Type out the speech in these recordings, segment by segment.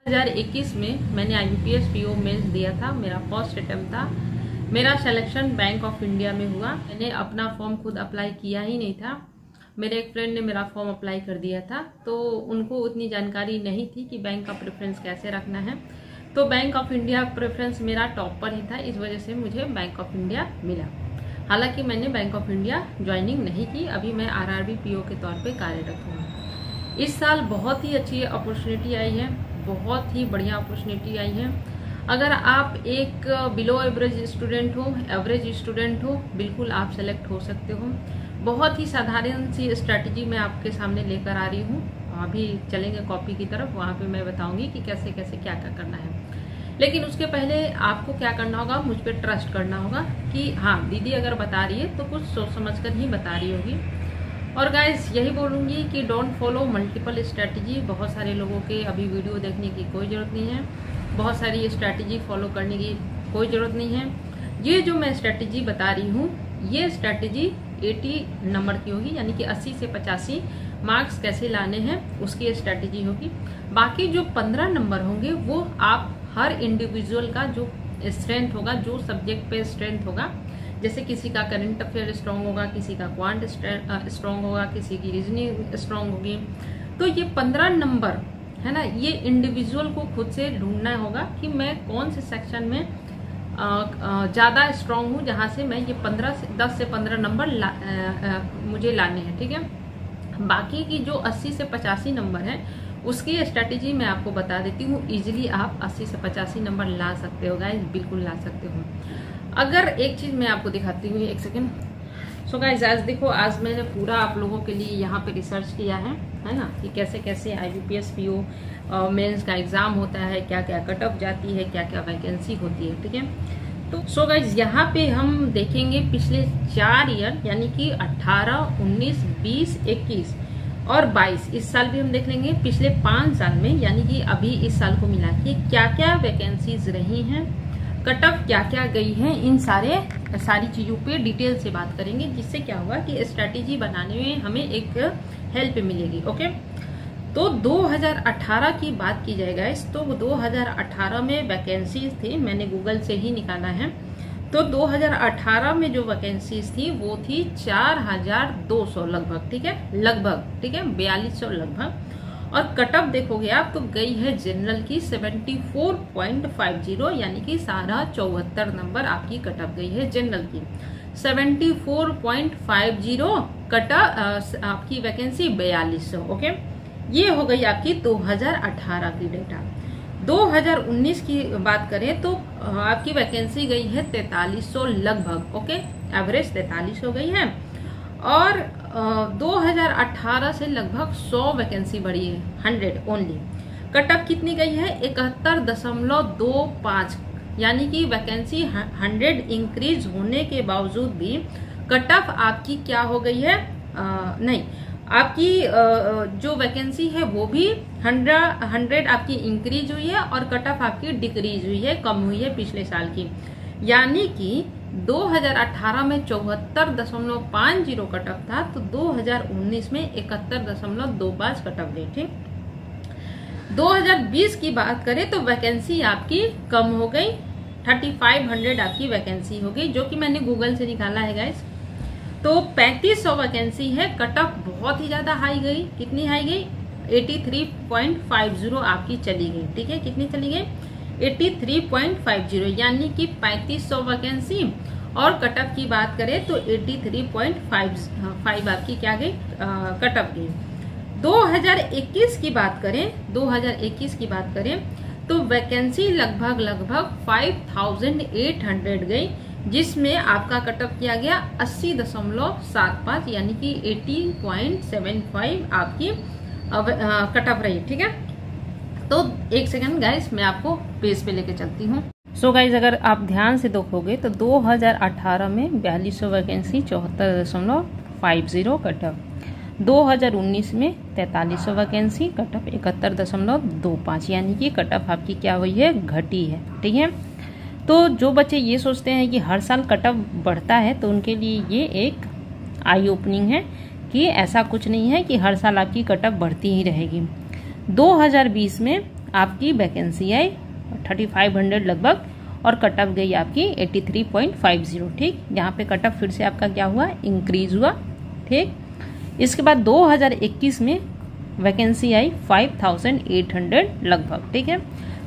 2021 में मैंने IBPS PO mains दिया था। मेरा फर्स्ट अटेम्प्ट था। मेरा सिलेक्शन बैंक ऑफ इंडिया में हुआ। मैंने अपना फॉर्म खुद अप्लाई किया ही नहीं था। मेरे एक फ्रेंड ने मेरा फॉर्म अप्लाई कर दिया था, तो उनको उतनी जानकारी नहीं थी कि बैंक का प्रेफरेंस कैसे रखना है। तो बैंक ऑफ इंडिया प्रेफरेंस मेरा टॉप पर ही था, इस वजह से मुझे बैंक ऑफ इंडिया मिला। हालांकि मैंने बैंक ऑफ इंडिया ज्वाइनिंग नहीं की, अभी मैं RRB PO के तौर पे कार्यरत हूँ। इस साल बहुत ही अच्छी अपॉर्चुनिटी आई है, बहुत ही बढ़िया अपॉर्चुनिटी आई है। अगर आप एक बिलो एवरेज स्टूडेंट हो, एवरेज स्टूडेंट हो, बिल्कुल आप सेलेक्ट हो सकते हो। बहुत ही साधारण सी स्ट्रैटेजी मैं आपके सामने लेकर आ रही हूँ। अभी चलेंगे कॉपी की तरफ, वहाँ पे मैं बताऊंगी कि कैसे कैसे क्या क्या करना है। लेकिन उसके पहले आपको क्या करना होगा, मुझ पर ट्रस्ट करना होगा कि हाँ दीदी अगर बता रही है तो कुछ सोच समझ कर ही बता रही होगी। और गाइस यही बोलूँगी कि डोंट फॉलो मल्टीपल स्ट्रैटेजी। बहुत सारे लोगों के अभी वीडियो देखने की कोई ज़रूरत नहीं है, बहुत सारी स्ट्रैटेजी फॉलो करने की कोई ज़रूरत नहीं है। ये जो मैं स्ट्रैटेजी बता रही हूँ, ये स्ट्रैटेजी 80 नंबर की होगी, यानी कि 80 से 85 मार्क्स कैसे लाने हैं उसकी स्ट्रैटेजी होगी। बाकी जो 15 नंबर होंगे वो आप हर इंडिविजुअल का जो स्ट्रेंथ होगा, जो सब्जेक्ट पे स्ट्रेंथ होगा, जैसे किसी का करंट अफेयर स्ट्रांग होगा, किसी का क्वांट स्ट्रांग होगा, किसी की रीजनिंग स्ट्रांग होगी, तो ये 15 नंबर है ना, ये इंडिविजुअल को खुद से ढूंढना होगा कि मैं कौन से सेक्शन में ज़्यादा स्ट्रांग हूँ, जहाँ से मैं ये 10 से 15 नंबर मुझे लाने हैं। ठीक है, बाकी की जो 80 से 85 नंबर है उसकी स्ट्रैटेजी मैं आपको बता देती हूँ। इजीली आप 80 से 85 नंबर ला सकते हो गाइस, बिल्कुल ला सकते हो। अगर एक चीज मैं आपको दिखाती हूँ, एक सेकेंड। सो गाइस आज देखो, आज मैंने पूरा आप लोगों के लिए यहाँ पे रिसर्च किया है ना, कि कैसे कैसे IBPS PO मेंस का एग्जाम होता है, क्या क्या कट ऑफ जाती है, क्या क्या वैकेंसी होती है। ठीक है, तो सो गाइस यहाँ पे हम देखेंगे पिछले 4 ईयर, यानी कि 18, 19, 20, 21 और 22। इस साल भी हम देख लेंगे पिछले 5 साल में, यानी कि अभी इस साल को मिला के क्या क्या वैकेंसीज रही हैं, कट ऑफ क्या क्या गई है, इन सारी चीजों पे डिटेल से बात करेंगे, जिससे क्या होगा कि स्ट्रैटेजी बनाने में हमें एक हेल्प मिलेगी। ओके, तो 2018 की बात की जाएगा इस, तो 2018 में वैकेंसीज थी, मैंने गूगल से ही निकाला है। तो 2018 में जो वैकेंसीज थी वो थी 4200 लगभग। ठीक है, लगभग, ठीक है, 4200 लगभग। और कट ऑफ देखोगे आप तो गई है जनरल की 74.50, यानी कि 74 नंबर आपकी कट ऑफ गई है जनरल की। 74.50 कट ऑफ आपकी वैकेंसी 4200। ओके, ये हो गई आपकी 2018 की डेटा। 2019 की बात करें तो आपकी वैकेंसी गई है 4300 लगभग। ओके, एवरेज 43 हो गई है। और 2018 से लगभग 100 वैकेंसी बढ़ी है, 100 ओनली। कट ऑफ कितनी गई है, 71.25, यानी कि वैकेंसी 100 इंक्रीज होने के बावजूद भी कट ऑफ आपकी क्या हो गई है, नहीं, आपकी जो वैकेंसी है वो भी 100 आपकी इंक्रीज हुई है और कट ऑफ आपकी डिक्रीज हुई है, कम हुई है पिछले साल की। यानी कि 2018 में 74.50 कट ऑफ था, तो 2019 में 71.25 कट ऑफ गई। ठीक, 2020 की बात करें तो वैकेंसी आपकी कम हो गई, 3500 आपकी वैकेंसी हो गई, जो कि मैंने गूगल से निकाला है गाइस। तो 3500 वैकेंसी है, कट ऑफ बहुत ही ज्यादा हाई गई। कितनी हाई गई, 83.50 आपकी चली गई। ठीक है, कितनी चली गई, 83.50, यानी कि 3500 वैकेंसी और कट ऑफ की बात करें तो 83.5 आपकी क्या गई, कट ऑफ गई। 2021 की बात करें तो वैकेंसी लगभग 5800 गई, जिसमें आपका कट ऑफ किया गया 80.75, यानी कि 18.75 आपकी कट ऑफ रही। ठीक है, तो एक सेकंड गाइस, मैं आपको पेज पे लेके चलती हूँ। सो गाइस अगर आप ध्यान से देखोगे तो 2018 में 4200 वैकेंसी, 74.50 कट ऑफ। 2019 में 4300 वैकेंसी, कट ऑफ 71.25, यानी कि कट ऑफ आपकी क्या हुई है, घटी है। ठीक है, तो जो बच्चे ये सोचते हैं कि हर साल कट ऑफ बढ़ता है, तो उनके लिए ये एक आई ओपनिंग है कि ऐसा कुछ नहीं है कि हर साल आपकी कट ऑफ बढ़ती ही रहेगी। 2020 में आपकी वैकेंसी आई 3500 लगभग और कट ऑफ गई आपकी 83.50। ठीक, यहाँ पे कट ऑफ फिर से आपका क्या हुआ, इंक्रीज हुआ। ठीक, इसके बाद 2021 में वैकेंसी आई 5800 लगभग। ठीक है,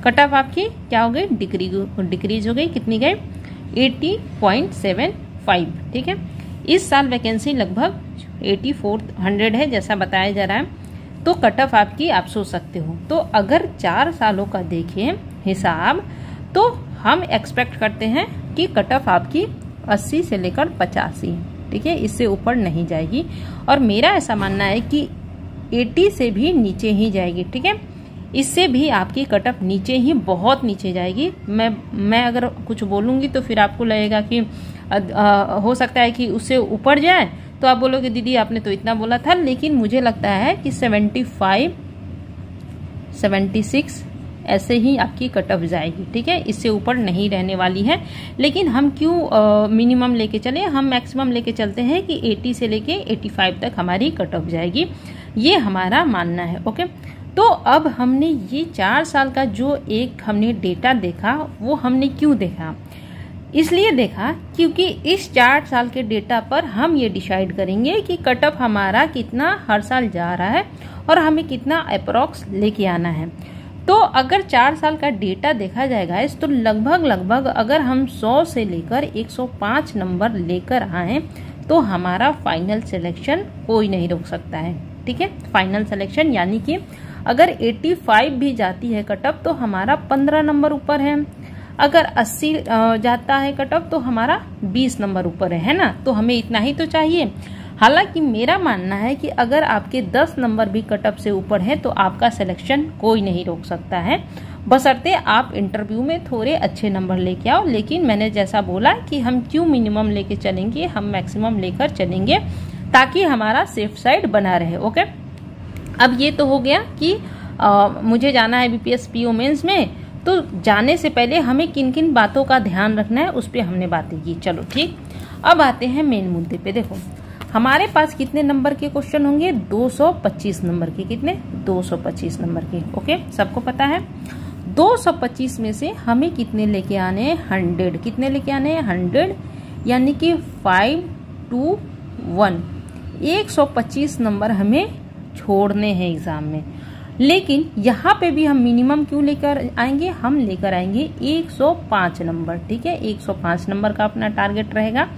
कट ऑफ आपकी क्या हो गई, डिक्रीज हो गई, कितनी गई 80.75। ठीक है, इस साल वैकेंसी लगभग 8400 है जैसा बताया जा रहा है। तो कट ऑफ आपकी आप सोच सकते हो, तो अगर 4 सालों का देखें हिसाब तो हम एक्सपेक्ट करते हैं कि कट ऑफ आपकी 80 से लेकर 85। ठीक है, इससे ऊपर नहीं जाएगी और मेरा ऐसा मानना है कि 80 से भी नीचे ही जाएगी। ठीक है, इससे भी आपकी कट ऑफ नीचे ही, बहुत नीचे जाएगी। मैं अगर कुछ बोलूंगी तो फिर आपको लगेगा कि हो सकता है कि उससे ऊपर जाए, तो आप बोलोगे दीदी आपने तो इतना बोला था, लेकिन मुझे लगता है कि 75, 76 ऐसे ही आपकी कट ऑफ जाएगी। ठीक है, इससे ऊपर नहीं रहने वाली है। लेकिन हम क्यों मिनिमम लेके चले, हम मैक्सिमम लेके चलते हैं कि 80 से लेके 85 तक हमारी कट ऑफ जाएगी, ये हमारा मानना है। ओके, तो अब हमने ये 4 साल का जो एक हमने डेटा देखा, वो हमने क्यों देखा, इसलिए देखा क्योंकि इस 4 साल के डेटा पर हम ये डिसाइड करेंगे कि कट ऑफ हमारा कितना हर साल जा रहा है और हमें कितना अप्रोक्स लेके आना है। तो अगर 4 साल का डेटा देखा जाएगा तो लगभग अगर हम 100 से लेकर 105 नंबर लेकर आए तो हमारा फाइनल सिलेक्शन कोई नहीं रोक सकता है। ठीक है, फाइनल सिलेक्शन यानी कि अगर 85 भी जाती है कट ऑफ तो हमारा 15 नंबर ऊपर है, अगर 80 जाता है कट ऑफ तो हमारा 20 नंबर ऊपर है ना। तो हमें इतना ही तो चाहिए। हालांकि मेरा मानना है कि अगर आपके 10 नंबर भी कट ऑफ से ऊपर है तो आपका सिलेक्शन कोई नहीं रोक सकता है, बशर्ते आप इंटरव्यू में थोड़े अच्छे नंबर लेके आओ। लेकिन मैंने जैसा बोला कि हम क्यों मिनिमम लेके चलेंगे, हम मैक्सिमम लेकर चलेंगे ताकि हमारा सेफ साइड बना रहे। ओके, अब ये तो हो गया कि मुझे जाना है बीपीएस पीओ मेंस में, तो जाने से पहले हमें किन किन बातों का ध्यान रखना है उस पर हमने बातें की। चलो ठीक, अब आते हैं मेन मुद्दे पे। देखो हमारे पास कितने नंबर के क्वेश्चन होंगे, 225 नंबर के। कितने, 225 नंबर के। ओके, सबको पता है 225 में से हमें कितने लेके आने हैं, 100। कितने लेके आने हैं, 100, यानी कि 5 to 1, 125 नंबर हमें छोड़ने हैं एग्जाम में। लेकिन यहाँ पे भी हम मिनिमम क्यों लेकर आएंगे, हम लेकर आएंगे 105 नंबर। ठीक है, 105 नंबर का अपना टारगेट रहेगा।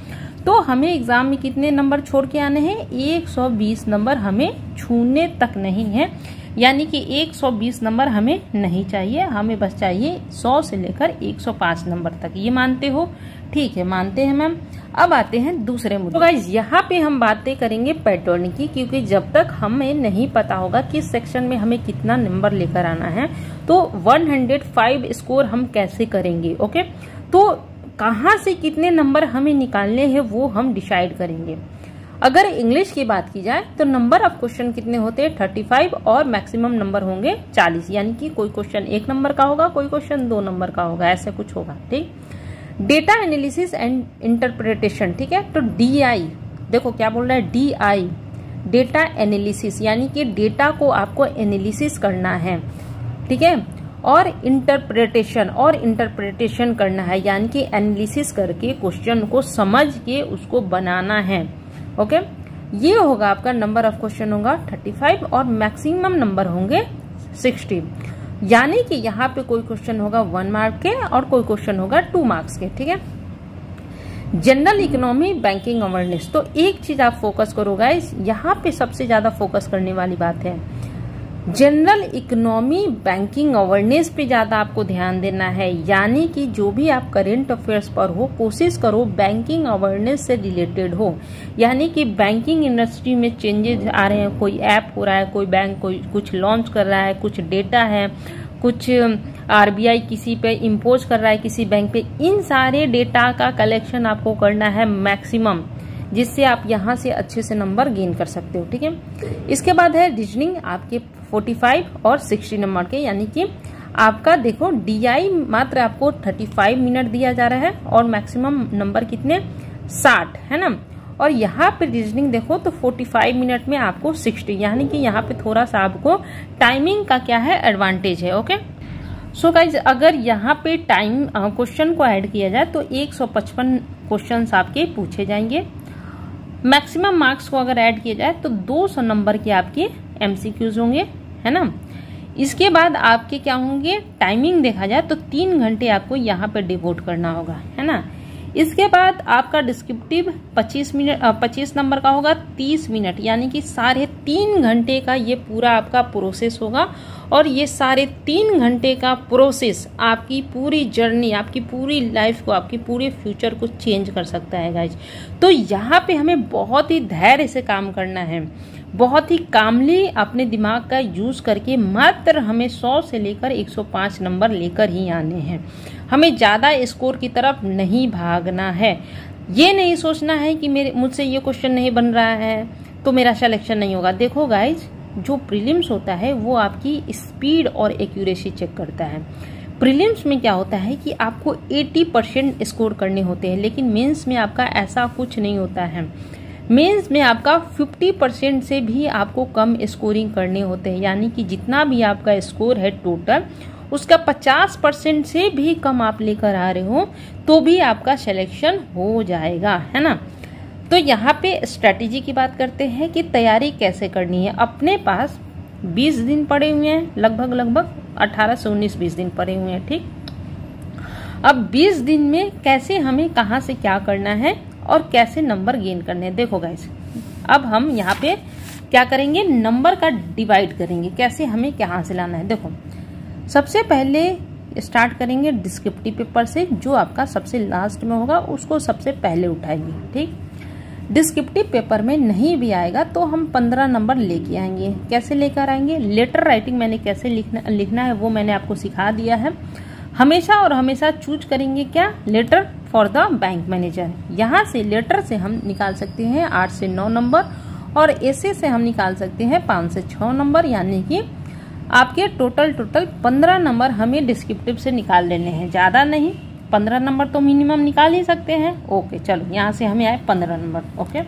तो हमें एग्जाम में कितने नंबर छोड़ के आने हैं, 120 नंबर हमें छूने तक नहीं है, यानी कि 120 नंबर हमें नहीं चाहिए, हमें बस चाहिए 100 से लेकर 105 नंबर तक। ये मानते हो? ठीक है, मानते हैं मैम। अब आते हैं दूसरे मुद्दे। तो गाइस यहाँ पे हम बातें करेंगे पैटर्न की, क्योंकि जब तक हमें नहीं पता होगा किस सेक्शन में हमें कितना नंबर लेकर आना है तो 105 स्कोर हम कैसे करेंगे। ओके, तो कहाँ से कितने नंबर हमें निकालने हैं वो हम डिसाइड करेंगे। अगर इंग्लिश की बात की जाए तो नंबर ऑफ क्वेश्चन कितने होते हैं, 35 और मैक्सिमम नंबर होंगे 40, यानी कि कोई क्वेश्चन 1 नंबर का होगा, कोई क्वेश्चन 2 नंबर का होगा, ऐसा कुछ होगा। ठीक, डेटा एनालिसिस एंड इंटरप्रिटेशन। ठीक है, तो DI देखो क्या बोल रहा है, DI डेटा एनालिसिस, यानी कि डेटा को आपको एनालिसिस करना है। ठीक है, और इंटरप्रिटेशन करना है, यानी कि एनालिसिस करके क्वेश्चन को समझ के उसको बनाना है। ओके, ये होगा आपका नंबर ऑफ क्वेश्चन होगा 35 और मैक्सिमम नंबर होंगे 60, यानी कि यहाँ पे कोई क्वेश्चन होगा 1 मार्क के और कोई क्वेश्चन होगा 2 मार्क्स के। ठीक है, जनरल इकोनॉमी बैंकिंग अवेयरनेस, तो एक चीज आप फोकस करो गाइस, यहाँ पे सबसे ज्यादा फोकस करने वाली बात है जनरल इकोनॉमी बैंकिंग अवेयरनेस पे ज्यादा आपको ध्यान देना है। यानी कि जो भी आप करंट अफेयर्स पर हो, कोशिश करो बैंकिंग अवेयरनेस से रिलेटेड हो। यानी कि बैंकिंग इंडस्ट्री में चेंजेस आ रहे हैं, कोई ऐप हो रहा है, कोई बैंक कोई कुछ लॉन्च कर रहा है, कुछ डेटा है, कुछ RBI किसी पे इम्पोज कर रहा है किसी बैंक पे, इन सारे डेटा का कलेक्शन आपको करना है मैक्सिमम, जिससे आप यहाँ से अच्छे से नंबर गेन कर सकते हो। ठीक है, इसके बाद है रीजनिंग, आपके 45 और 60 नंबर के, यानी कि आपका देखो DI मात्र आपको 35 मिनट दिया जा रहा है और मैक्सिमम नंबर कितने, 60 है ना। और यहाँ पे रीजनिंग देखो तो 45 मिनट में आपको 60, यानी कि यहाँ पे थोड़ा सा आपको टाइमिंग का क्या है, एडवांटेज है। ओके, सो गाइज अगर यहाँ पे टाइम क्वेश्चन को ऐड किया जाए तो 155 क्वेश्चंस आपके पूछे जाएंगे। मैक्सिमम मार्क्स को अगर ऐड किया जाए तो 200 नंबर के आपके एमसीक्यूज होंगे, है ना। इसके बाद आपके क्या होंगे, टाइमिंग देखा जाए तो 3 घंटे आपको यहाँ पे डिवोट करना होगा, है ना। इसके बाद आपका डिस्क्रिप्टिव 25 नंबर का होगा 30 मिनट, यानी कि 3.5 घंटे का ये पूरा आपका प्रोसेस होगा। और ये 3.5 घंटे का प्रोसेस आपकी पूरी जर्नी, आपकी पूरी लाइफ को, आपकी पूरे फ्यूचर को चेंज कर सकता है गाइज। तो यहाँ पे हमें बहुत ही धैर्य से काम करना है, बहुत ही कामली अपने दिमाग का यूज करके मात्र हमें 100 से लेकर 105 नंबर लेकर ही आने हैं। हमें ज्यादा स्कोर की तरफ नहीं भागना है। ये नहीं सोचना है कि मुझसे ये क्वेश्चन नहीं बन रहा है तो मेरा सिलेक्शन नहीं होगा। देखो गाइज, जो प्रीलिम्स होता है वो आपकी स्पीड और एक्यूरेसी चेक करता है। प्रीलिम्स में क्या होता है कि आपको 80% स्कोर करने होते हैं, लेकिन मेंस में आपका ऐसा कुछ नहीं होता है। मेंस में आपका 50% से भी आपको कम स्कोरिंग करने होते हैं, यानी कि जितना भी आपका स्कोर है टोटल उसका 50% से भी कम आप लेकर आ रहे हो तो भी आपका सिलेक्शन हो जाएगा, है ना। तो यहाँ पे स्ट्रेटेजी की बात करते हैं कि तैयारी कैसे करनी है। अपने पास 20 दिन पड़े हुए हैं, लगभग 18 से 19-20 दिन पड़े हुए हैं, ठीक। अब 20 दिन में कैसे हमें कहाँ से क्या करना है और कैसे नंबर गेन करने हैं। देखो गाइस, अब हम यहाँ पे क्या करेंगे, नंबर का डिवाइड करेंगे, कैसे हमें कहाँ से लाना है। देखो सबसे पहले स्टार्ट करेंगे डिस्क्रिप्टिव पेपर से, जो आपका सबसे लास्ट में होगा उसको सबसे पहले उठाएंगे, ठीक। डिस्क्रिप्टिव पेपर में नहीं भी आएगा तो हम 15 नंबर लेके आएंगे। कैसे लेकर आएंगे, लेटर राइटिंग मैंने कैसे लिखना है वो मैंने आपको सिखा दिया है। हमेशा और हमेशा चूज करेंगे क्या, letter for the bank manager. यहाँ से लेटर से हम निकाल सकते हैं 8 से 9 नंबर और ऐसे से हम निकाल सकते हैं 5 से 6 नंबर, यानी कि आपके टोटल 15 नंबर हमें डिस्क्रिप्टिव से निकाल लेने हैं, ज्यादा नहीं, 15 नंबर तो मिनिमम निकाल ही सकते हैं। ओके चलो, यहाँ से हमें आए 15 नंबर। ओके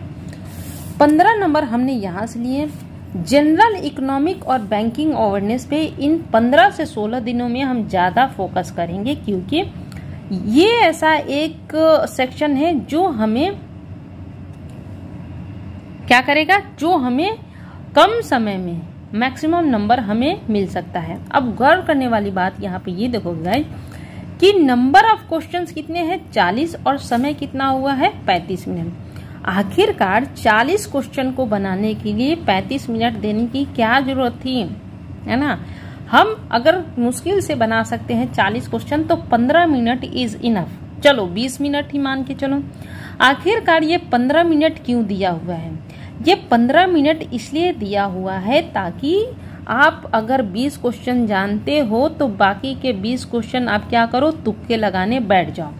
15 नंबर हमने यहाँ से लिए। जनरल इकोनॉमिक और बैंकिंग अवेयरनेस पे इन 15 से 16 दिनों में हम ज्यादा फोकस करेंगे, क्योंकि ये ऐसा एक सेक्शन है जो हमें क्या करेगा, जो हमें कम समय में मैक्सिमम नंबर हमें मिल सकता है। अब गौर करने वाली बात यहाँ पे ये देखो गाइस कि नंबर ऑफ क्वेश्चंस कितने हैं, 40, और समय कितना हुआ है, 35 मिनट। आखिरकार 40 क्वेश्चन को बनाने के लिए 35 मिनट देने की क्या जरूरत थी, है ना। हम अगर मुश्किल से बना सकते हैं 40 क्वेश्चन तो 15 मिनट इज इनफ। चलो 20 मिनट ही मान के चलो। आखिरकार ये 15 मिनट क्यों दिया हुआ है, ये 15 मिनट इसलिए दिया हुआ है ताकि आप अगर 20 क्वेश्चन जानते हो तो बाकी के 20 क्वेश्चन आप क्या करो, तुक्के लगाने बैठ जाओ,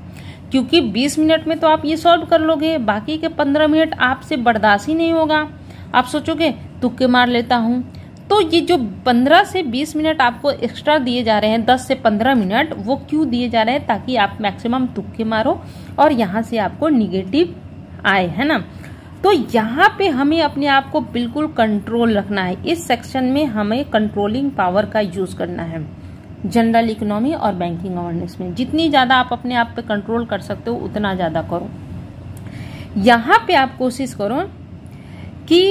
क्योंकि 20 मिनट में तो आप ये सॉल्व कर लोगे, बाकी के 15 मिनट आपसे बर्दाश्त ही नहीं होगा। आप सोचोगे तुक्के मार लेता हूँ। तो ये जो 15 से 20 मिनट आपको एक्स्ट्रा दिए जा रहे हैं, 10 से 15 मिनट, वो क्यों दिए जा रहे हैं, ताकि आप मैक्सिमम तुक्के मारो और यहाँ से आपको निगेटिव आए, है ना। तो यहाँ पे हमें अपने आप को बिल्कुल कंट्रोल रखना है। इस सेक्शन में हमें कंट्रोलिंग पावर का यूज करना है। जनरल इकोनॉमी और बैंकिंग अवेयरनेस में जितनी ज्यादा आप अपने आप पे कंट्रोल कर सकते हो उतना ज्यादा करो। यहाँ पे आप कोशिश करो कि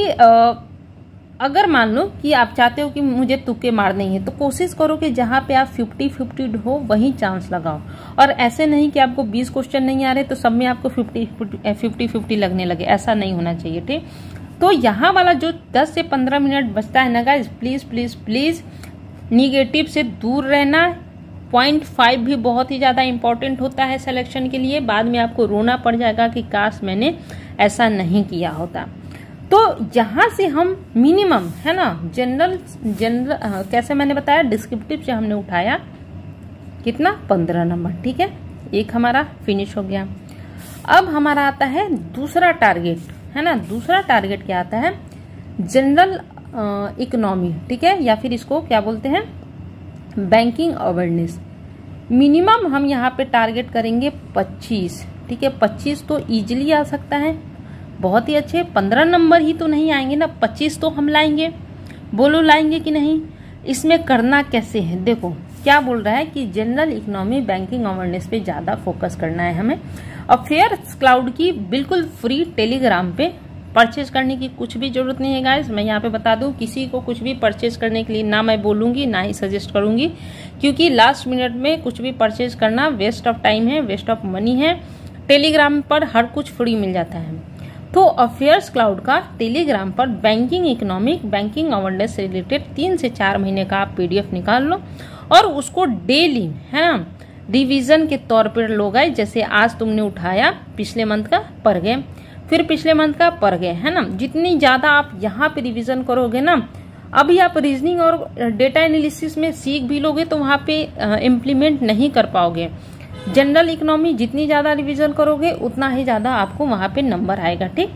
अगर मान लो कि आप चाहते हो कि मुझे तुक्के मारने ही है, तो कोशिश करो कि जहाँ पे आप 50-50 हो वहीं चांस लगाओ। और ऐसे नहीं कि आपको 20 क्वेश्चन नहीं आ रहे तो सब में आपको 50-50 लगने लगे, ऐसा नहीं होना चाहिए, ठीक। तो यहाँ वाला जो 10 से 15 मिनट बचता है ना guys, please please please negative से दूर रहना। 0.5 भी बहुत ही ज्यादा इंपॉर्टेंट होता है सिलेक्शन के लिए। बाद में आपको रोना पड़ जाएगा कि काश मैंने ऐसा नहीं किया होता। तो यहाँ से हम मिनिमम, है ना, जनरल कैसे मैंने बताया, डिस्क्रिप्टिव से हमने उठाया कितना, 15 नंबर, ठीक है। एक हमारा फिनिश हो गया। अब हमारा आता है दूसरा टारगेट, है ना। दूसरा टारगेट क्या आता है, जनरल इकोनॉमी, ठीक है, या फिर इसको क्या बोलते हैं, बैंकिंग अवेयरनेस। मिनिमम हम यहाँ पे टारगेट करेंगे 25, ठीक है। 25 तो इजिली आ सकता है, बहुत ही अच्छे। 15 नंबर ही तो नहीं आएंगे ना, 25 तो हम लाएंगे। बोलो लाएंगे कि नहीं। इसमें करना कैसे है, देखो क्या बोल रहा है कि जनरल इकोनॉमी बैंकिंग अवेयरनेस पे ज्यादा फोकस करना है हमें। अफेयर्स क्लाउड की बिल्कुल फ्री टेलीग्राम पे परचेज करने की कुछ भी जरूरत नहीं है गाइस। मैं यहाँ पे बता दूं, किसी को कुछ भी परचेज करने के लिए ना मैं बोलूंगी ना ही सजेस्ट करूंगी, क्योंकि लास्ट मिनट में कुछ भी परचेज करना वेस्ट ऑफ टाइम है, वेस्ट ऑफ मनी है। टेलीग्राम पर हर कुछ फ्री मिल जाता है। तो अफेयर्स क्लाउड का टेलीग्राम पर बैंकिंग इकोनॉमिक बैंकिंग अवेयरनेस से रिलेटेड 3 से 4 महीने का आप पीडीएफ निकाल लो और उसको डेली है ना रिवीजन के तौर पर लो गाइस। जैसे आज तुमने उठाया, पिछले मंथ का पढ़ गए, फिर पिछले मंथ का पढ़ गए, है ना। जितनी ज्यादा आप यहाँ पे रिवीजन करोगे ना, अभी आप रीजनिंग और डेटा एनालिसिस में सीख भी लोगे तो वहां पे इम्प्लीमेंट नहीं कर पाओगे। जनरल इकोनॉमी जितनी ज्यादा रिवीजन करोगे उतना ही ज्यादा आपको वहां पे नंबर आएगा, ठीक।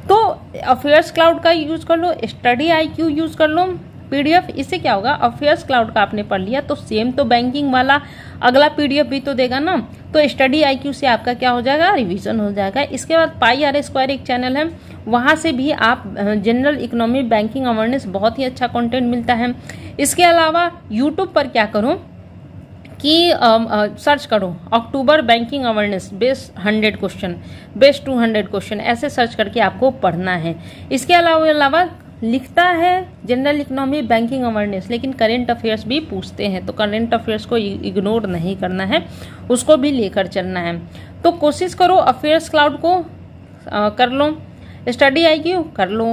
तो अफेयर्स क्लाउड का यूज कर लो, स्टडी IQ यूज कर लो पीडीएफ। इससे क्या होगा, अफेयर्स क्लाउड का आपने पढ़ लिया तो सेम तो बैंकिंग वाला अगला पीडीएफ भी तो देगा ना, तो स्टडी IQ से आपका क्या हो जाएगा, रिवीजन हो जाएगा। इसके बाद PyR² एक चैनल है, वहां से भी आप जनरल इकोनॉमी बैंकिंग अवेयरनेस बहुत ही अच्छा कंटेंट मिलता है। इसके अलावा यूट्यूब पर क्या करो कि सर्च करो October banking awareness best 100 question, best 200 question, ऐसे सर्च करके आपको पढ़ना है। इसके अलावा लिखता है जनरल इकोनॉमी बैंकिंग अवेयरनेस, लेकिन करंट अफेयर्स भी पूछते हैं, तो करंट अफेयर्स को इग्नोर नहीं करना है, उसको भी लेकर चलना है। तो कोशिश करो अफेयर्स क्लाउड को कर लो, स्टडी IQ कर लो,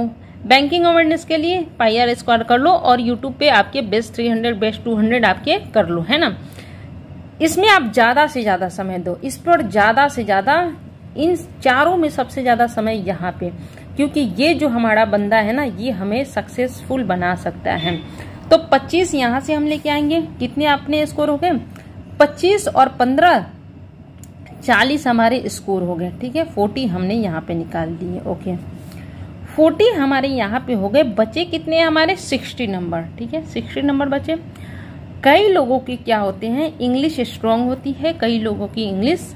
बैंकिंग अवेयरनेस के लिए PyR² कर लो और यूट्यूब पे आपके बेस्ट 300 बेस्ट 200 आपके कर लो, है ना। इसमें आप ज्यादा से ज्यादा समय दो, इस पर ज्यादा से ज्यादा, इन चारों में सबसे ज्यादा समय यहाँ पे, क्योंकि ये जो हमारा बंदा है ना, ये हमें सक्सेसफुल बना सकता है। तो 25 यहाँ से हम लेके आएंगे, कितने आपने स्कोर हो गए, 25 और 15 40 हमारे स्कोर हो गए, ठीक है। 40 हमने यहाँ पे निकाल दिए, ओके 40 हमारे यहाँ पे हो गए। बचे कितने हमारे 60 नंबर, ठीक है 60 नंबर बचे। कई लोगों की क्या होते हैं, इंग्लिश स्ट्रांग होती है, कई लोगों की इंग्लिश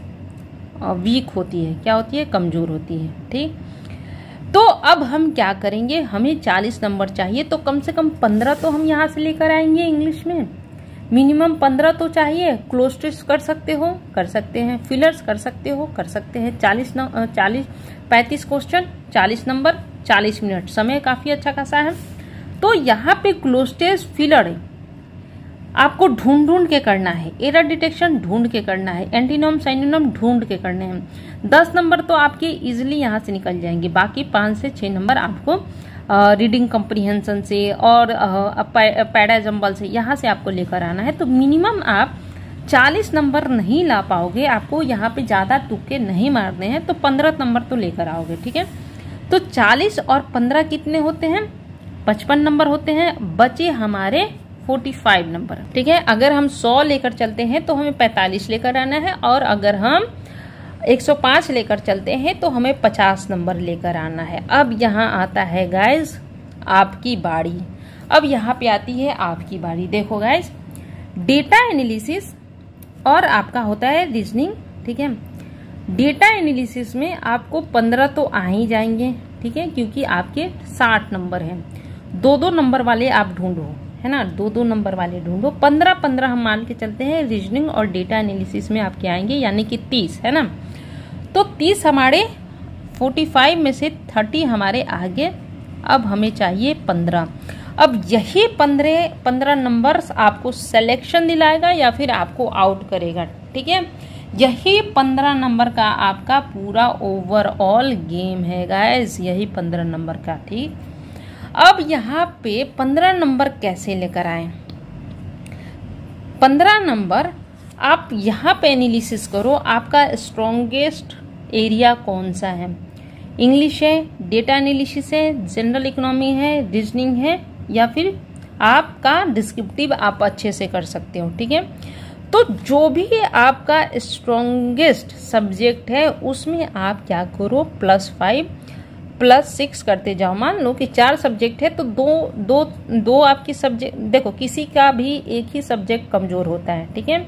वीक होती है, क्या होती है, कमजोर होती है, ठीक। तो अब हम क्या करेंगे, हमें 40 नंबर चाहिए, तो कम से कम 15 तो हम यहाँ से लेकर आएंगे इंग्लिश में, मिनिमम 15 तो चाहिए। क्लोज टेस्ट कर सकते हो, कर सकते हैं, फिलर्स कर सकते हो, कर सकते हैं। 35 क्वेश्चन 40 नंबर 40 मिनट, समय काफी अच्छा खासा है। तो यहाँ पे क्लोज टेस्ट फिलर आपको ढूंढ के करना है, एरर डिटेक्शन ढूंढ के करना है, एंटीनोम साइनोनिम ढूंढ के करने हैं। 10 नंबर तो आपके इजिली यहाँ से निकल जाएंगे, बाकी 5 से 6 नंबर आपको रीडिंग कॉम्प्रिहेंशन से और पैराजम्बल से यहाँ से आपको लेकर आना है। तो मिनिमम आप 40 नंबर नहीं ला पाओगे, आपको यहाँ पे ज्यादा तुक्के नहीं मारने हैं, तो 15 नंबर तो लेकर आओगे, ठीक है। तो 40 और 15 कितने होते हैं, 55 नंबर होते हैं। बचे हमारे 45 नंबर, ठीक है। अगर हम 100 लेकर चलते हैं तो हमें 45 लेकर आना है, और अगर हम 105 लेकर चलते हैं तो हमें 50 नंबर लेकर आना है। अब यहाँ आता है गाइज आपकी बारी, अब यहाँ पे आती है आपकी बारी। देखो गाइज, डेटा एनालिसिस और आपका होता है रीजनिंग, ठीक है। डेटा एनालिसिस में आपको 15 तो आ ही जाएंगे, ठीक है, क्योंकि आपके 60 नंबर हैं। 2-2 नंबर वाले आप ढूंढो, है ना, 2-2 नंबर वाले ढूंढो। 15-15 हम मान के चलते हैं रीजनिंग और डेटा एनालिसिस में आपके आएंगे, यानी कि 30, है ना। तो 30 हमारे 45 में से 30 हमारे आगे, अब हमें चाहिए 15। अब यही 15 नंबर्स आपको सिलेक्शन दिलाएगा या फिर आपको आउट करेगा, ठीक है। यही 15 नंबर का आपका पूरा ओवरऑल गेम है गाइस, यही 15 नंबर का, ठीक। अब यहाँ पे 15 नंबर कैसे लेकर आए, 15 नंबर आप यहाँ पे एनालिसिस करो, आपका स्ट्रॉन्गेस्ट एरिया कौन सा है। इंग्लिश है, डेटा एनालिसिस है, जनरल इकोनॉमी है, रीजनिंग है, या फिर आपका डिस्क्रिप्टिव आप अच्छे से कर सकते हो, ठीक है। तो जो भी आपका स्ट्रॉन्गेस्ट सब्जेक्ट है उसमें आप क्या करो, +5 +6 करते जाओ। मान लो कि 4 सब्जेक्ट है तो दो आपकी सब्जेक्ट, देखो किसी का भी एक ही सब्जेक्ट कमजोर होता है, ठीक है,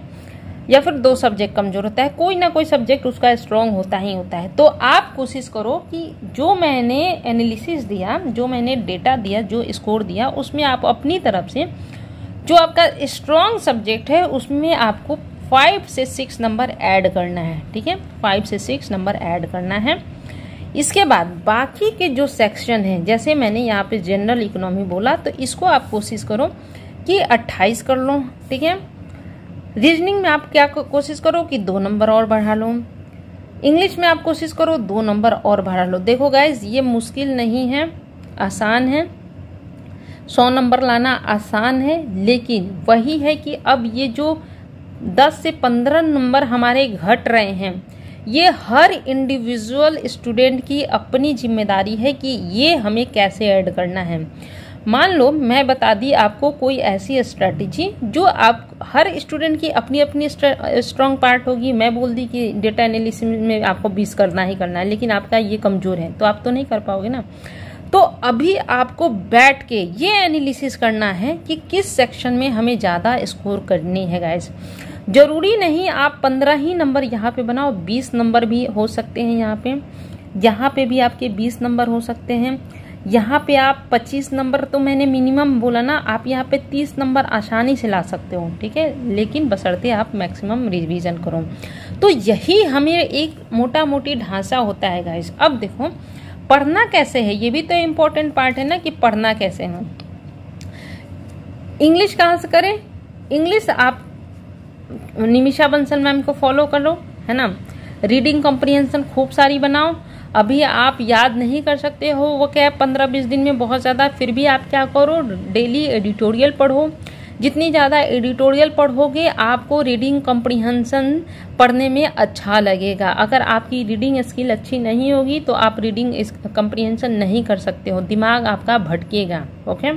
या फिर 2 सब्जेक्ट कमजोर होता है, कोई ना कोई सब्जेक्ट उसका स्ट्रांग होता ही होता है। तो आप कोशिश करो कि जो मैंने एनालिसिस दिया, जो मैंने डेटा दिया, जो स्कोर दिया, उसमें आप अपनी तरफ से जो आपका स्ट्रॉन्ग सब्जेक्ट है उसमें आपको 5 से 6 नंबर ऐड करना है, ठीक है, 5 से 6 नंबर ऐड करना है। इसके बाद बाकी के जो सेक्शन हैं, जैसे मैंने यहाँ पे जनरल इकोनॉमी बोला, तो इसको आप कोशिश करो कि 28 कर लो, ठीक है। रीजनिंग में आप क्या कोशिश करो कि 2 नंबर और बढ़ा लो। इंग्लिश में आप कोशिश करो 2 नंबर और बढ़ा लो। देखो गाइज, ये मुश्किल नहीं है, आसान है, 100 नंबर लाना आसान है, लेकिन वही है कि अब ये जो 10 से 15 नंबर हमारे घट रहे हैं, ये हर इंडिविजुअल स्टूडेंट की अपनी जिम्मेदारी है कि ये हमें कैसे ऐड करना है। मान लो मैं बता दी आपको कोई ऐसी स्ट्रेटेजी जो आप हर स्टूडेंट की अपनी अपनी स्ट्रॉन्ग पार्ट होगी। मैं बोल दी कि डेटा एनालिसिस में आपको 20 करना ही करना है, लेकिन आपका ये कमजोर है तो आप तो नहीं कर पाओगे ना। तो अभी आपको बैठ के ये एनालिसिस करना है कि किस सेक्शन में हमें ज़्यादा स्कोर करनी है गाइस। जरूरी नहीं आप 15 ही नंबर यहाँ पे बनाओ, 20 नंबर भी हो सकते हैं यहाँ पे भी आपके 20 नंबर हो सकते हैं, यहाँ पे आप 25 नंबर तो मैंने मिनिमम बोला ना, आप यहाँ पे 30 नंबर आसानी से ला सकते हो, ठीक है, लेकिन बशर्ते आप मैक्सिमम रिवीजन करो। तो यही हमें एक मोटा मोटी ढांचा होता है गाइस। अब देखो पढ़ना कैसे है, ये भी तो इम्पोर्टेंट पार्ट है ना कि पढ़ना कैसे है। इंग्लिश कहाँ से करें? इंग्लिश आप निमिषा बंसल मैम को फॉलो करो, है ना। रीडिंग कॉम्प्रिहेंशन खूब सारी बनाओ। अभी आप याद नहीं कर सकते हो, वो क्या है 15-20 दिन में बहुत ज़्यादा, फिर भी आप क्या करो, डेली एडिटोरियल पढ़ो। जितनी ज़्यादा एडिटोरियल पढ़ोगे आपको रीडिंग कॉम्प्रिहेंशन पढ़ने में अच्छा लगेगा। अगर आपकी रीडिंग स्किल अच्छी नहीं होगी तो आप रीडिंग कॉम्प्रिहेंशन नहीं कर सकते हो, दिमाग आपका भटकेगा। ओके,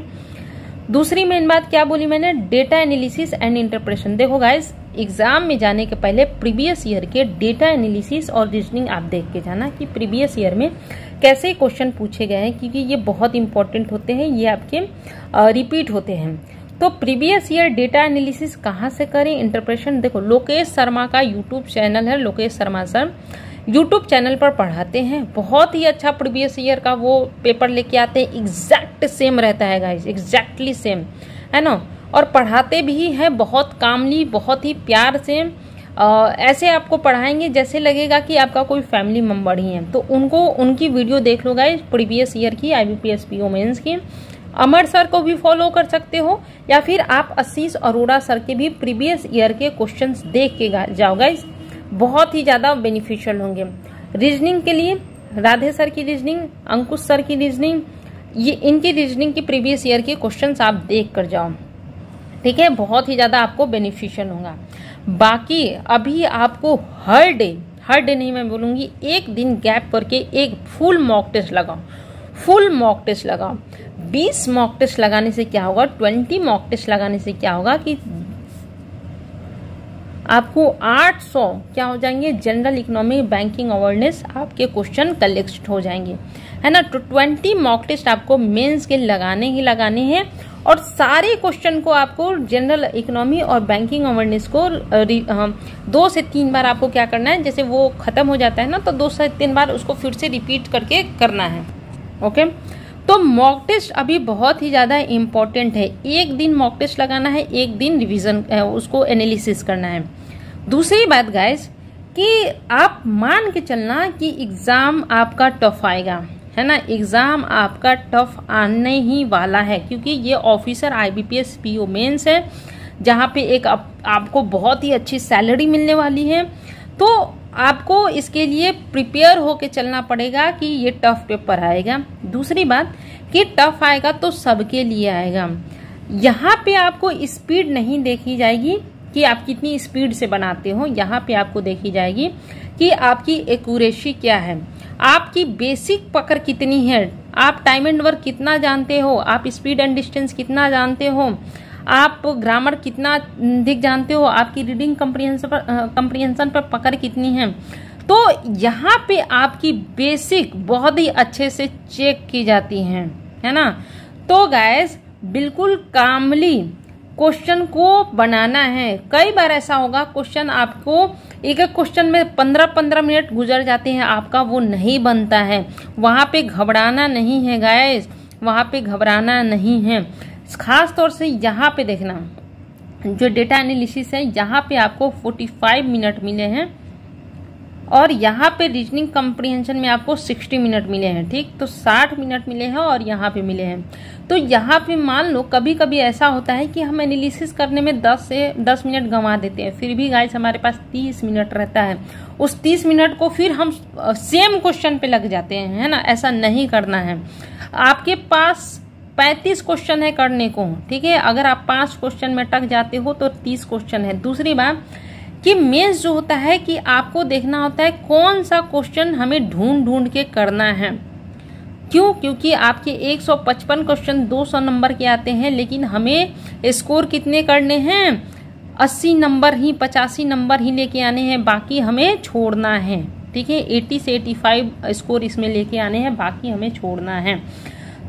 दूसरी मेन बात क्या बोली मैंने, डेटा एनालिसिस एंड इंटरप्रेशन। देखो गाइस, एग्जाम में जाने के पहले प्रीवियस ईयर के डेटा एनालिसिस और रीजनिंग आप देख के जाना कि प्रीवियस ईयर में कैसे क्वेश्चन पूछे गए हैं, क्योंकि ये बहुत इंपॉर्टेंट होते हैं, ये आपके रिपीट होते हैं। तो प्रीवियस ईयर डेटा एनालिसिस कहाँ से करें, इंटरप्रेशन। देखो लोकेश शर्मा का यूट्यूब चैनल है, Lokesh Sharma sir YouTube channel पर पढ़ाते हैं, बहुत ही अच्छा प्रीवियस ईयर का वो पेपर लेके आते हैं, एग्जैक्ट सेम रहता है गाइस, एग्जैक्टली सेम, है ना। और पढ़ाते भी हैं बहुत कामली, बहुत ही प्यार से, ऐसे आपको पढ़ाएंगे जैसे लगेगा कि आपका कोई फैमिली मेंबर ही है। तो उनकी वीडियो देख लो गाइस, प्रीवियस ईयर की IBPS PO मेंस की। अमर सर को भी फॉलो कर सकते हो, या फिर आप आशीष अरोड़ा सर के भी प्रीवियस ईयर के क्वेश्चंस देख के जाओ गाइस, बहुत ही ज्यादा बेनिफिशियल होंगे। रीजनिंग के लिए राधे सर की रीजनिंग, अंकुश सर की रीजनिंग, ये इनकी रीजनिंग की प्रीवियस ईयर के क्वेश्चंस आप देख कर जाओ, ठीक है, बहुत ही ज्यादा आपको बेनिफिशियल होगा। बाकी अभी आपको हर डे नहीं मैं बोलूंगी, एक दिन गैप करके एक फुल मॉक टेस्ट लगाओ, फुल मॉक टेस्ट लगाओ। 20 मॉक टेस्ट लगाने से क्या होगा, 20 मॉक टेस्ट लगाने से क्या होगा कि आपको 800 क्या हो जाएंगे, जनरल इकोनॉमी बैंकिंग अवेयरनेस आपके क्वेश्चन कलेक्ट हो जाएंगे, है ना। तो 20 मॉक टेस्ट आपको मेंस के लगाने हैं, और सारे क्वेश्चन को आपको जनरल इकोनॉमी और बैंकिंग अवेयरनेस को 2 से 3 बार आपको क्या करना है, जैसे वो खत्म हो जाता है ना, तो 2 से 3 बार उसको फिर से रिपीट करके करना है। ओके, तो मॉक टेस्ट अभी बहुत ही ज्यादा इम्पोर्टेंट है। एक दिन मॉक टेस्ट लगाना है, एक दिन रिवीजन उसको एनालिसिस करना है। दूसरी बात गाइस कि आप मान के चलना कि एग्जाम आपका टफ आएगा, है ना, एग्जाम आपका टफ आने ही वाला है, क्योंकि ये ऑफिसर IBPS PO मेंस है, जहाँ पे एक आपको बहुत ही अच्छी सैलरी मिलने वाली है। तो आपको इसके लिए प्रिपेयर होके चलना पड़ेगा कि ये टफ पेपर आएगा। दूसरी बात कि टफ आएगा तो सबके लिए आएगा, यहाँ पे आपको स्पीड नहीं देखी जाएगी कि आप कितनी स्पीड से बनाते हो, यहाँ पे आपको देखी जाएगी कि आपकी एक्यूरेसी क्या है, आपकी बेसिक पकड़ कितनी है, आप टाइम एंड वर्क कितना जानते हो, आप स्पीड एंड डिस्टेंस कितना जानते हो, आप ग्रामर कितना अधिक जानते हो, आपकी रीडिंग कॉम्प्रिहेंशन पर पकड़ कितनी है। तो यहाँ पे आपकी बेसिक बहुत ही अच्छे से चेक की जाती है ना। तो गाइस बिल्कुल कामली क्वेश्चन को बनाना है। कई बार ऐसा होगा क्वेश्चन आपको एक क्वेश्चन में 15-15 मिनट गुजर जाते हैं, आपका वो नहीं बनता है। वहां पे घबराना नहीं है गाइस, वहां पे घबराना नहीं है। खास तौर से यहाँ पे देखना, जो डेटा एनालिसिस है यहाँ पे आपको 45 मिनट मिले हैं और यहाँ पे रीजनिंग कॉम्प्रिहेंशन में आपको 60 मिनट मिले हैं। ठीक, तो 60 मिनट मिले हैं और यहाँ पे मिले हैं। तो यहाँ पे मान लो कभी कभी ऐसा होता है कि हम एनालिसिस करने में 10 मिनट गंवा देते हैं, फिर भी गाइस हमारे पास 30 मिनट रहता है। उस 30 मिनट को फिर हम सेम क्वेश्चन पे लग जाते हैं, है ना। ऐसा नहीं करना है। आपके पास 35 क्वेश्चन है करने को, ठीक है। अगर आप 5 क्वेश्चन में अटक जाते हो तो 30 क्वेश्चन है। दूसरी बात कि मेंस जो होता है कि आपको देखना होता है कौन सा क्वेश्चन हमें ढूंढ ढूंढ के करना है। क्यों? क्योंकि आपके 155 क्वेश्चन 200 नंबर के आते हैं, लेकिन हमें स्कोर कितने करने हैं? 80 नंबर ही, 85 नंबर ही लेके आने हैं, बाकी हमें छोड़ना है। ठीक है, 80 से 85 स्कोर इसमें लेके आने हैं, बाकी हमें छोड़ना है।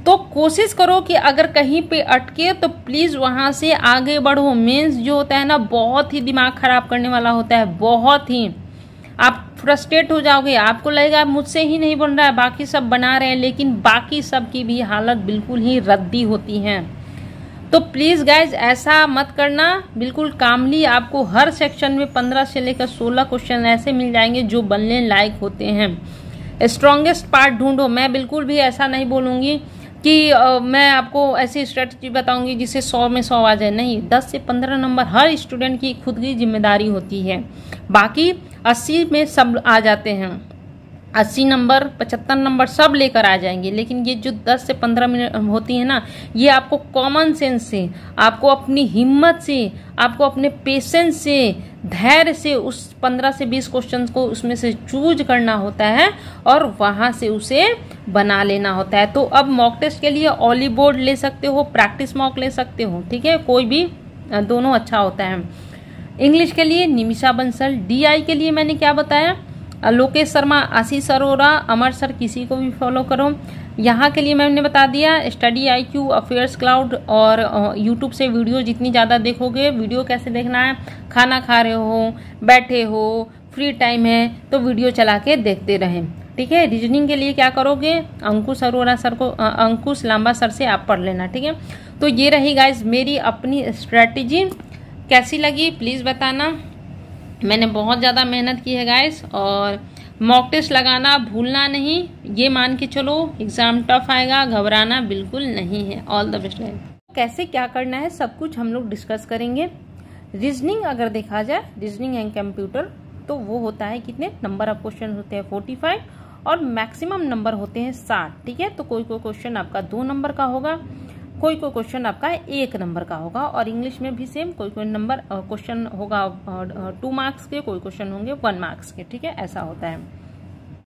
तो कोशिश करो कि अगर कहीं पे अटके तो प्लीज वहां से आगे बढ़ो। मेंस जो होता है ना बहुत ही दिमाग खराब करने वाला होता है, बहुत ही। आप फ्रस्ट्रेट हो जाओगे, आपको लगेगा मुझसे ही नहीं बन रहा है, बाकी सब बना रहे हैं, लेकिन बाकी सब की भी हालत बिल्कुल ही रद्दी होती है। तो प्लीज गाइज ऐसा मत करना, बिल्कुल कामली आपको हर सेक्शन में 15 से लेकर 16 क्वेश्चन ऐसे मिल जाएंगे जो बनने लायक होते हैं। स्ट्रॉन्गेस्ट पार्ट ढूंढो। मैं बिल्कुल भी ऐसा नहीं बोलूंगी कि मैं आपको ऐसी स्ट्रेटजी बताऊंगी जिससे 100 में 100 आ जाए, नहीं। 10 से 15 नंबर हर स्टूडेंट की खुद की जिम्मेदारी होती है, बाकी 80 में सब आ जाते हैं। 80 नंबर 75 नंबर सब लेकर आ जाएंगे, लेकिन ये जो 10 से 15 मिनट होती है ना, ये आपको कॉमन सेंस से, आपको अपनी हिम्मत से, आपको अपने पेशेंस से, धैर्य से उस 15 से 20 क्वेश्चन को उसमें से चूज करना होता है और वहां से उसे बना लेना होता है। तो अब मॉक टेस्ट के लिए ऑली बोर्ड ले सकते हो, प्रैक्टिस मॉक ले सकते हो, ठीक है, कोई भी दोनों अच्छा होता है। इंग्लिश के लिए निमिषा बंसल, DI के लिए मैंने क्या बताया, लोकेश शर्मा, आशीष अरोरा, अमर सर, किसी को भी फॉलो करो। यहाँ के लिए मैंने बता दिया स्टडी IQ, अफेयर्स क्लाउड और यूट्यूब से वीडियो जितनी ज़्यादा देखोगे। वीडियो कैसे देखना है, खाना खा रहे हो, बैठे हो, फ्री टाइम है तो वीडियो चला के देखते रहें, ठीक है। रीजनिंग के लिए क्या करोगे, अंकुश अरोरा सर को, अंकुश लांबा सर से आप पढ़ लेना, ठीक है। तो ये रही गाइज मेरी अपनी स्ट्रेटेजी, कैसी लगी प्लीज़ बताना। मैंने बहुत ज़्यादा मेहनत की है गाइस, और मॉक टेस्ट लगाना भूलना नहीं। ये मान के चलो एग्जाम टफ आएगा, घबराना बिल्कुल नहीं है। All the best. कैसे क्या करना है सब कुछ हम लोग डिस्कस करेंगे। रीजनिंग अगर देखा जाए, रीजनिंग एंड कंप्यूटर, तो वो होता है कितने नंबर ऑफ क्वेश्चन होते हैं 45 और मैक्सिमम नंबर होते हैं 60, ठीक है। तो कोई कोई क्वेश्चन आपका 2 नंबर का होगा, कोई कोई क्वेश्चन आपका 1 नंबर का होगा। और इंग्लिश में भी सेम, कोई कोई नंबर क्वेश्चन होगा 2 मार्क्स के, कोई क्वेश्चन होंगे 1 मार्क्स के, ठीक है, ऐसा होता है।